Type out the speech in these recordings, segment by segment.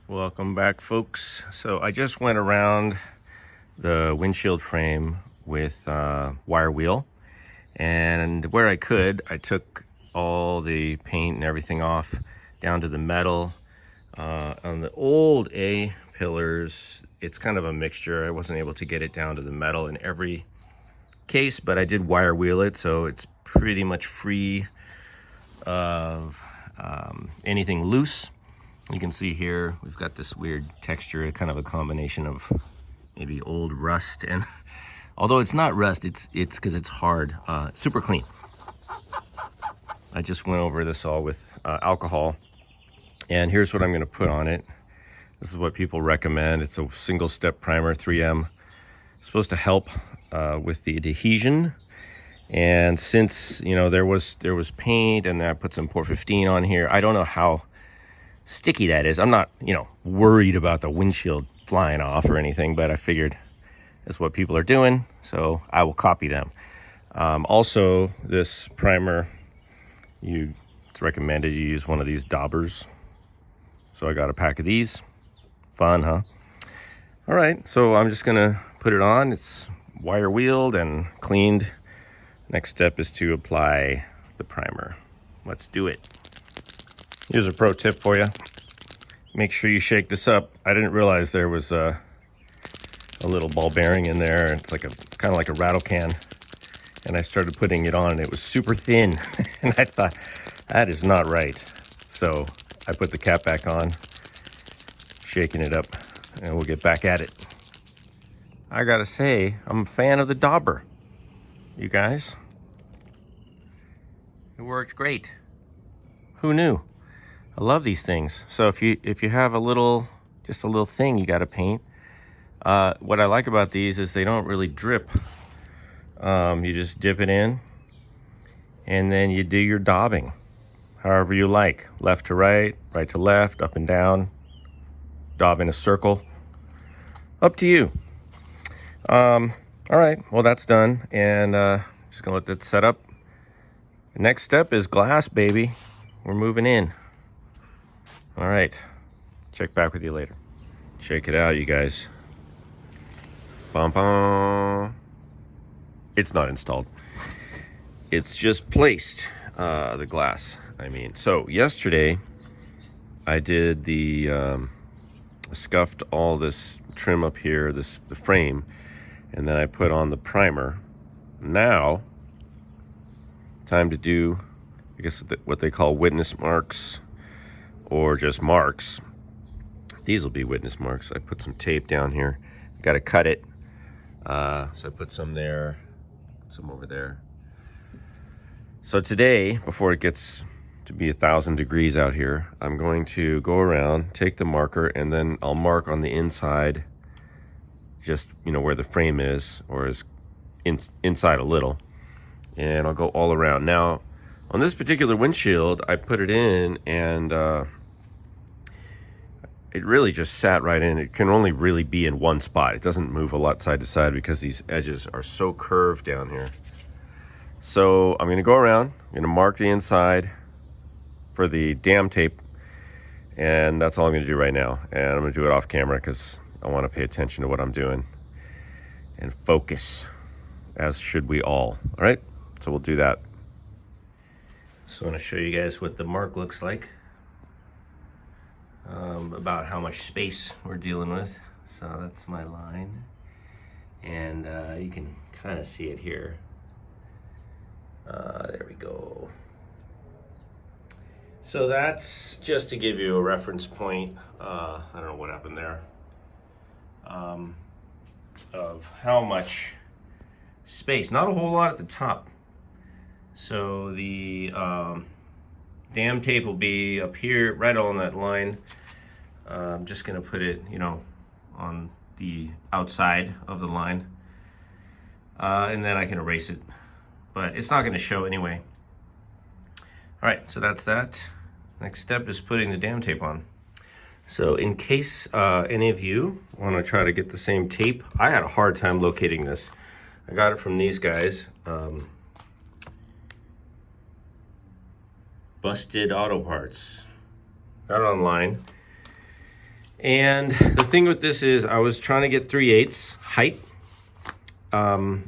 Welcome back, folks. So I just went around the windshield frame with wire wheel, and where I could, I took all the paint and everything off down to the metal. On the old A pillars, it's kind of a mixture. I wasn't able to get it down to the metal in every case, but I did wire wheel it, so it's pretty much free of anything loose. You can see here we've got this weird texture, kind of a combination of maybe old rust, and although it's not rust, it's because it's hard. Super clean. I just went over this all with alcohol, and here's what I'm going to put on it. This is what people recommend. It's a single step primer, 3M. It's supposed to help with the adhesion. And since there was paint, and then I put some Port 15 on here, I don't know how sticky that is. I'm not worried about the windshield flying off or anything, but I figured that's what people are doing, so I will copy them. Also, this primer, it's recommended you use one of these daubers, so I got a pack of these. Fun, huh? All right, so I'm just gonna put it on. It's wire wheeled and cleaned. Next step is to apply the primer. Let's do it. Here's a pro tip for you. Make sure you shake this up. I didn't realize there was a little ball bearing in there. It's like kind of like a rattle can. And I started putting it on, and it was super thin. And I thought, that is not right. So I put the cap back on, shaking it up, and we'll get back at it. I gotta say, I'm a fan of the dauber, you guys. It worked great. Who knew? I love these things. So if you have just a little thing you got to paint, what I like about these is they don't really drip. You just dip it in, and then you do your daubing, however you like, left to right, right to left, up and down, daub in a circle, up to you. All right, well, that's done, and just gonna let that set up. The next step is glass, baby. We're moving in. All right, check back with you later. Check it out, you guys. Bum bum. It's not installed. It's just placed, the glass. So yesterday I did scuffed all this trim up here, the frame, and then I put on the primer. Now, time to do, I guess, what they call witness marks, or just marks. These will be witness marks. I put some tape down here. Got to cut it. So I put some there, some over there. So today, before it gets to be 1,000 degrees out here, I'm going to go around, take the marker, and then I'll mark on the inside, just where the frame is, or is inside a little, and I'll go all around. Now, on this particular windshield, I put it in, and it really just sat right in. It can only really be in one spot. It doesn't move a lot side to side because these edges are so curved down here. So I'm gonna go around, I'm gonna mark the inside for the dam tape, and that's all I'm gonna do right now. And I'm gonna do it off camera because I wanna pay attention to what I'm doing and focus, as should we all right? So we'll do that. So I want to show you guys what the mark looks like, about how much space we're dealing with. So that's my line, and you can kind of see it here. There we go. So that's just to give you a reference point. I don't know what happened there, of how much space. Not a whole lot at the top. So the dam tape will be up here, right on that line. I'm just gonna put it, on the outside of the line, and then I can erase it, but it's not gonna show anyway. All right, so that's that. Next step is putting the dam tape on. So in case any of you wanna try to get the same tape, I had a hard time locating this. I got it from these guys. Busted Auto Parts. Got it online. And the thing with this is I was trying to get 3/8 height. And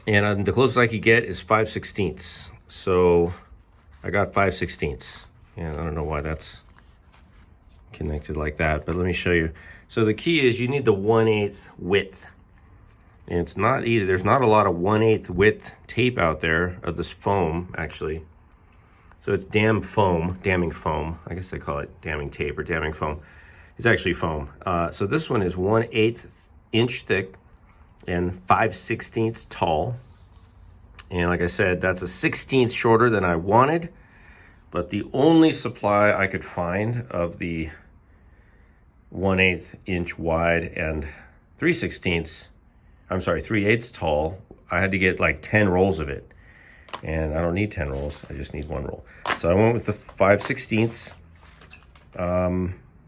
the closest I could get is 5/16. So I got 5/16. And I don't know why that's connected like that, but let me show you. So the key is you need the 1/8 width. And it's not easy. There's not a lot of 1/8 width tape out there of this foam, actually. So it's damming foam. I guess they call it damming tape or damming foam. It's actually foam. So this one is 1/8 inch thick and 5/16 tall. And like I said, that's a 1/16 shorter than I wanted. But the only supply I could find of the 1/8 inch wide and 3/8 tall, I had to get like 10 rolls of it. And I don't need 10 rolls, I just need 1 roll. So I went with the 5/16.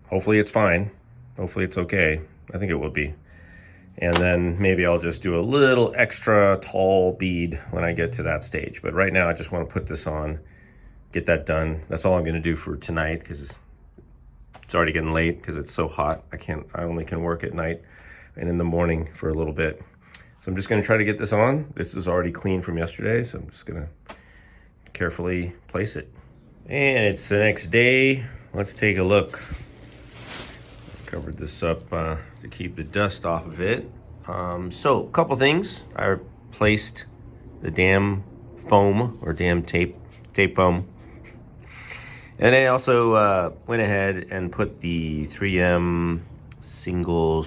Hopefully it's fine. Hopefully it's okay. I think it will be. And then maybe I'll just do a little extra tall bead when I get to that stage. But right now I just want to put this on, get that done. That's all I'm going to do for tonight, because it's already getting late because it's so hot. I only can work at night and in the morning for a little bit. So I'm just going to try to get this on. This is already clean from yesterday, so I'm just going to carefully place it. And it's the next day. Let's take a look. Covered this up to keep the dust off of it. So a couple things. I replaced the dam foam or dam tape foam. And I also went ahead and put the 3M single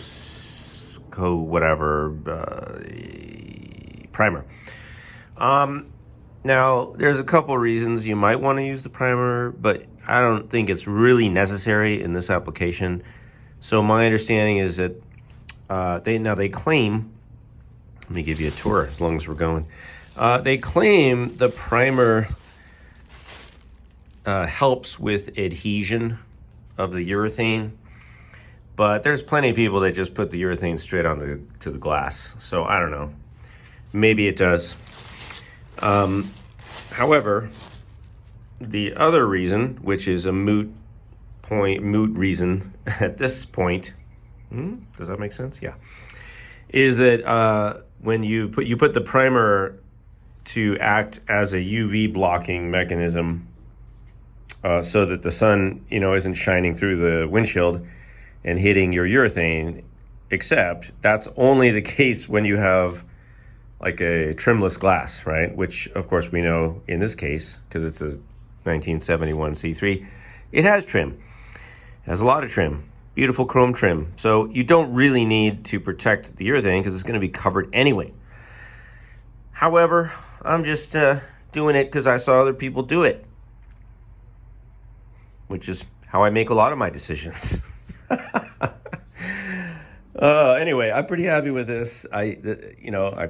primer. Now there's a couple reasons you might want to use the primer, but I don't think it's really necessary in this application. So my understanding is that they claim, let me give you a tour as long as we're going. They claim the primer helps with adhesion of the urethane, but there's plenty of people that just put the urethane straight on to the glass. So I don't know, maybe it does. However, the other reason, which is a moot reason at this point, does that make sense? Yeah, is that when you put the primer to act as a UV blocking mechanism, so that the sun isn't shining through the windshield and hitting your urethane. Except that's only the case when you have like a trimless glass, right? Which of course we know in this case, because it's a 1971 C3, it has trim. It has a lot of trim, beautiful chrome trim. So you don't really need to protect the urethane because it's going to be covered anyway. However, I'm just doing it because I saw other people do it, which is how I make a lot of my decisions. Anyway, I'm pretty happy with this. I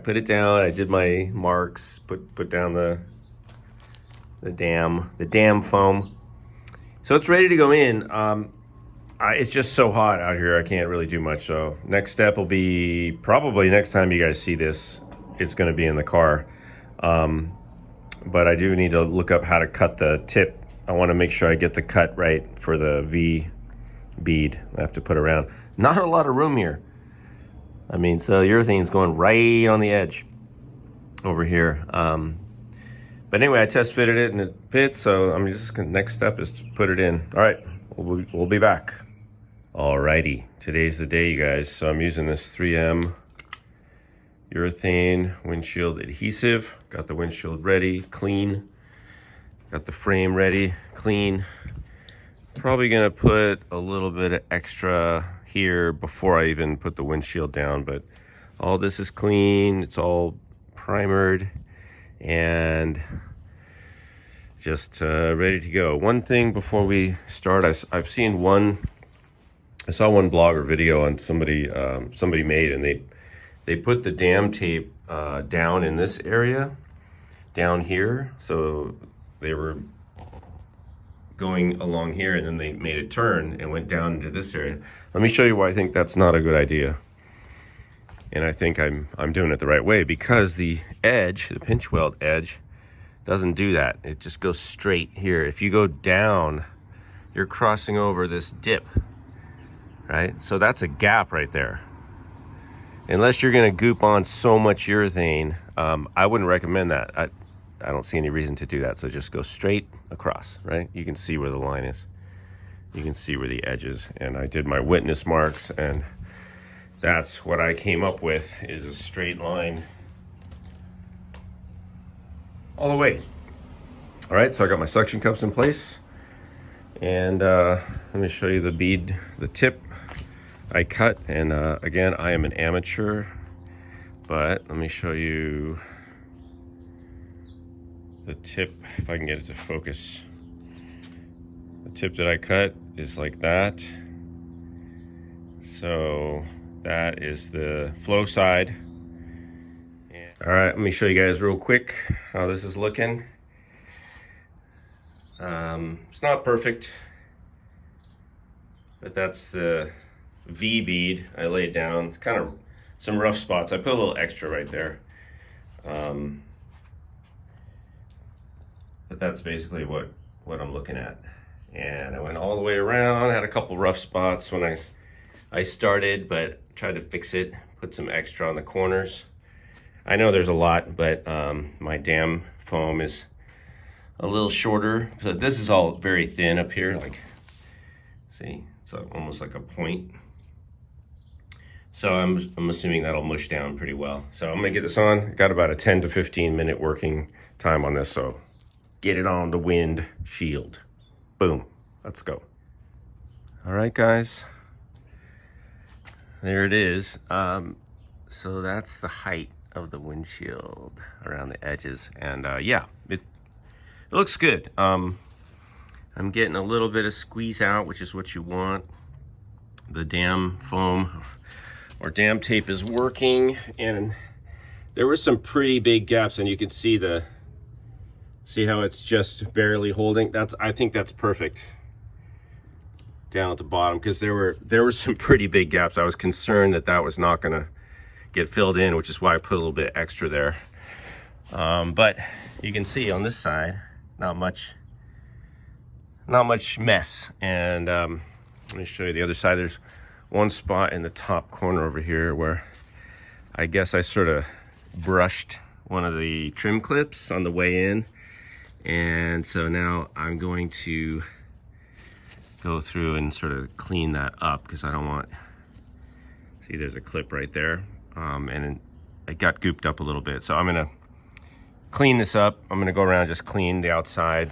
put it down. I did my marks. Put down the dam foam. So it's ready to go in. It's just so hot out here, I can't really do much. So next step will be probably next time you guys see this, it's going to be in the car. But I do need to look up how to cut the tip. I want to make sure I get the cut right for the V bead I have to put around. Not a lot of room here. I mean, so urethane's going right on the edge over here. But anyway, I test fitted it and it fits. So I'm just next step is to put it in. All right, we'll be back. Alrighty, today's the day, you guys. So I'm using this 3M urethane windshield adhesive. Got the windshield ready, clean. Got the frame ready, clean. Probably gonna put a little bit of extra here before I even put the windshield down, but all this is clean. It's all primered and just ready to go. One thing before we start, I saw one blog or video on somebody made, and they put the dam tape down in this area, down here. So they were going along here, and then they made a turn and went down into this area. Let me show you why I think that's not a good idea. And I think I'm doing it the right way, because the edge, the pinch weld edge, doesn't do that. It just goes straight here. If you go down, you're crossing over this dip. right? So that's a gap right there. Unless you're gonna goop on so much urethane, I wouldn't recommend that. I don't see any reason to do that. So just go straight across, right? You can see where the line is. You can see where the edge is. And I did my witness marks, and that's what I came up with, is a straight line all the way. All right, so I got my suction cups in place. And let me show you the bead, the tip I cut. And again, I am an amateur, but let me show you the tip, if I can get it to focus. The tip that I cut is like that. So that is the flow side. All right, let me show you guys real quick how this is looking. It's not perfect, but that's the V bead I laid down. It's kind of some rough spots. I put a little extra right there. But that's basically what I'm looking at. And I went all the way around, had a couple rough spots when I started, but tried to fix it, put some extra on the corners. I know there's a lot, but my dam foam is a little shorter. So this is all very thin up here, like, see, it's almost like a point. So I'm assuming that'll mush down pretty well. So I'm gonna get this on. Got about a 10 to 15 minute working time on this, so get it on the windshield. Boom, let's go. All right, guys, there it is. So that's the height of the windshield around the edges, and yeah, it looks good. I'm getting a little bit of squeeze out, which is what you want. The dam foam or dam tape is working, and there were some pretty big gaps, and you can see how it's just barely holding. I think that's perfect down at the bottom, because there were some pretty big gaps. I was concerned that was not gonna get filled in, which is why I put a little bit extra there. But you can see on this side, not much mess. And let me show you the other side. There's one spot in the top corner over here where I guess I sort of brushed one of the trim clips on the way in. And so now I'm going to go through and sort of clean that up, because I don't want, see, there's a clip right there. And it got gooped up a little bit. So I'm gonna clean this up. I'm gonna go around, just clean the outside.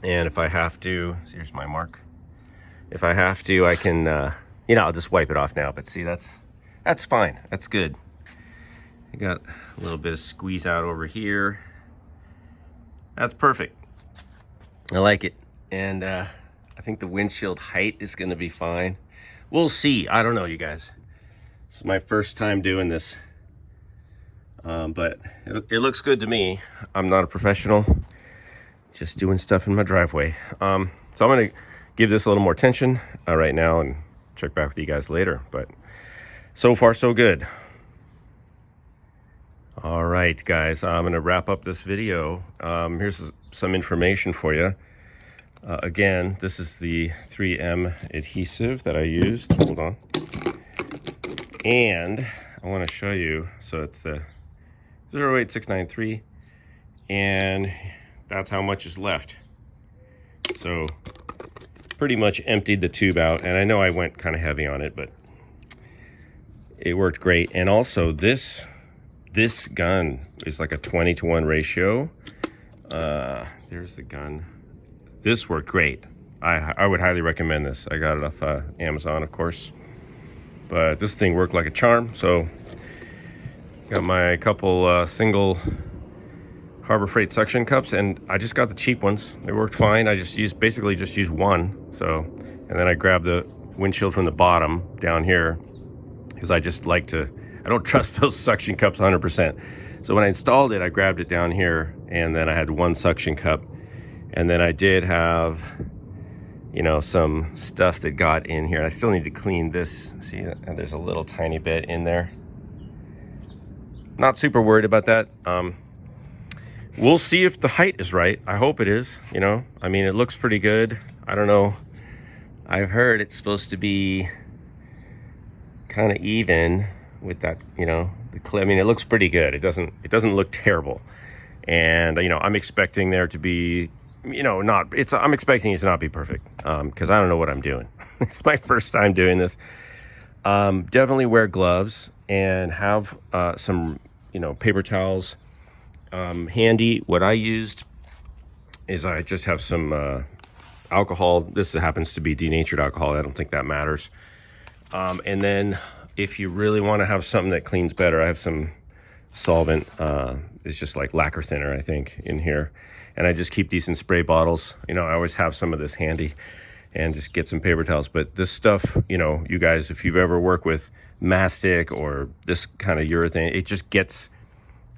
And if I have to, here's my mark. If I have to, I can, you know, I'll just wipe it off now. But see, that's fine, that's good. I got a little bit of squeeze out over here. That's perfect. I like it. And I think the windshield height is gonna be fine. We'll see, I don't know, you guys. This is my first time doing this, but it looks good to me. I'm not a professional, just doing stuff in my driveway. So I'm gonna give this a little more attention right now and check back with you guys later. But so far, so good. All right, guys, I'm gonna wrap up this video. Here's some information for you. Again, this is the 3M adhesive that I used. Hold on. And I want to show you, so it's the 08693, and that's how much is left. So pretty much emptied the tube out, and I know I went kind of heavy on it, but it worked great. And also this gun is like a 20-to-1 ratio. There's the gun. This worked great. I would highly recommend this. I got it off Amazon, of course. But this thing worked like a charm. So got my couple single Harbor Freight suction cups, and I just got the cheap ones. They worked fine. I basically just used one. So, and then I grabbed the windshield from the bottom down here, because I just like to, I don't trust those suction cups 100%. So when I installed it, I grabbed it down here, and then I had one suction cup. And then I did have, you know, some stuff that got in here. I still need to clean this. See, there's a little tiny bit in there. Not super worried about that. We'll see if the height is right. I hope it is, you know. I mean, it looks pretty good. I don't know. I've heard it's supposed to be kind of even with that, you know, the clip. I mean, it looks pretty good. It doesn't look terrible. And, you know, I'm expecting there to be, you know, I'm expecting it to not be perfect, because I don't know what I'm doing. It's my first time doing this. Definitely wear gloves and have some, you know, paper towels handy. What I used is I just have some alcohol. This happens to be denatured alcohol. I don't think that matters. And then if you really want to have something that cleans better, I have some solvent. It's just like lacquer thinner, I think, in here. And I just keep these in spray bottles. You know, I always have some of this handy, and just get some paper towels. But this stuff, you know, you guys, if you've ever worked with mastic or this kind of urethane, it just gets,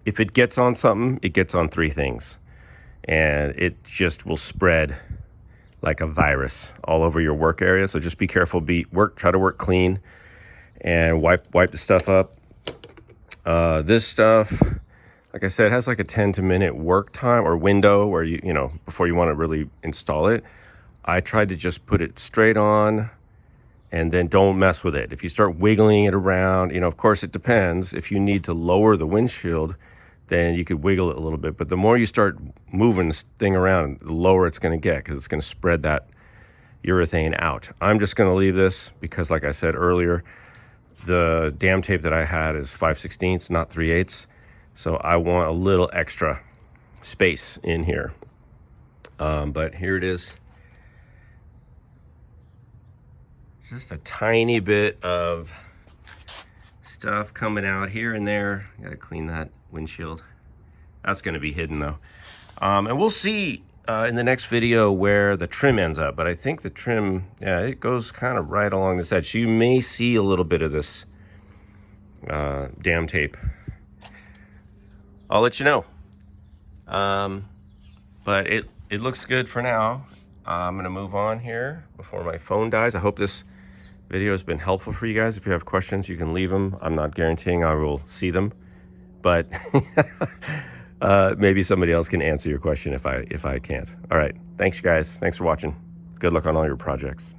if it gets on something, it gets on 3 things. And it just will spread like a virus all over your work area. So just be careful, try to work clean, and wipe the stuff up. This stuff, like I said, has like a 10 minute work time or window where you know, before you want to really install it. I tried to just put it straight on and then don't mess with it. If you start wiggling it around, you know, of course it depends. If you need to lower the windshield, then you could wiggle it a little bit. But the more you start moving this thing around, the lower it's going to get, because it's going to spread that urethane out. I'm just going to leave this because, like I said earlier, the dam tape that I had is 5/16, not 3/8. So I want a little extra space in here. But here it is. Just a tiny bit of stuff coming out here and there. Gotta clean that windshield. That's gonna be hidden though. And we'll see in the next video where the trim ends up. But I think the trim, yeah, it goes kind of right along this edge. So you may see a little bit of this dam tape. I'll let you know. But it looks good for now. I'm gonna move on here before my phone dies. I hope this video has been helpful for you guys. If you have questions, you can leave them. I'm not guaranteeing I will see them, but maybe somebody else can answer your question if I can't. All right, thanks you guys. Thanks for watching. Good luck on all your projects.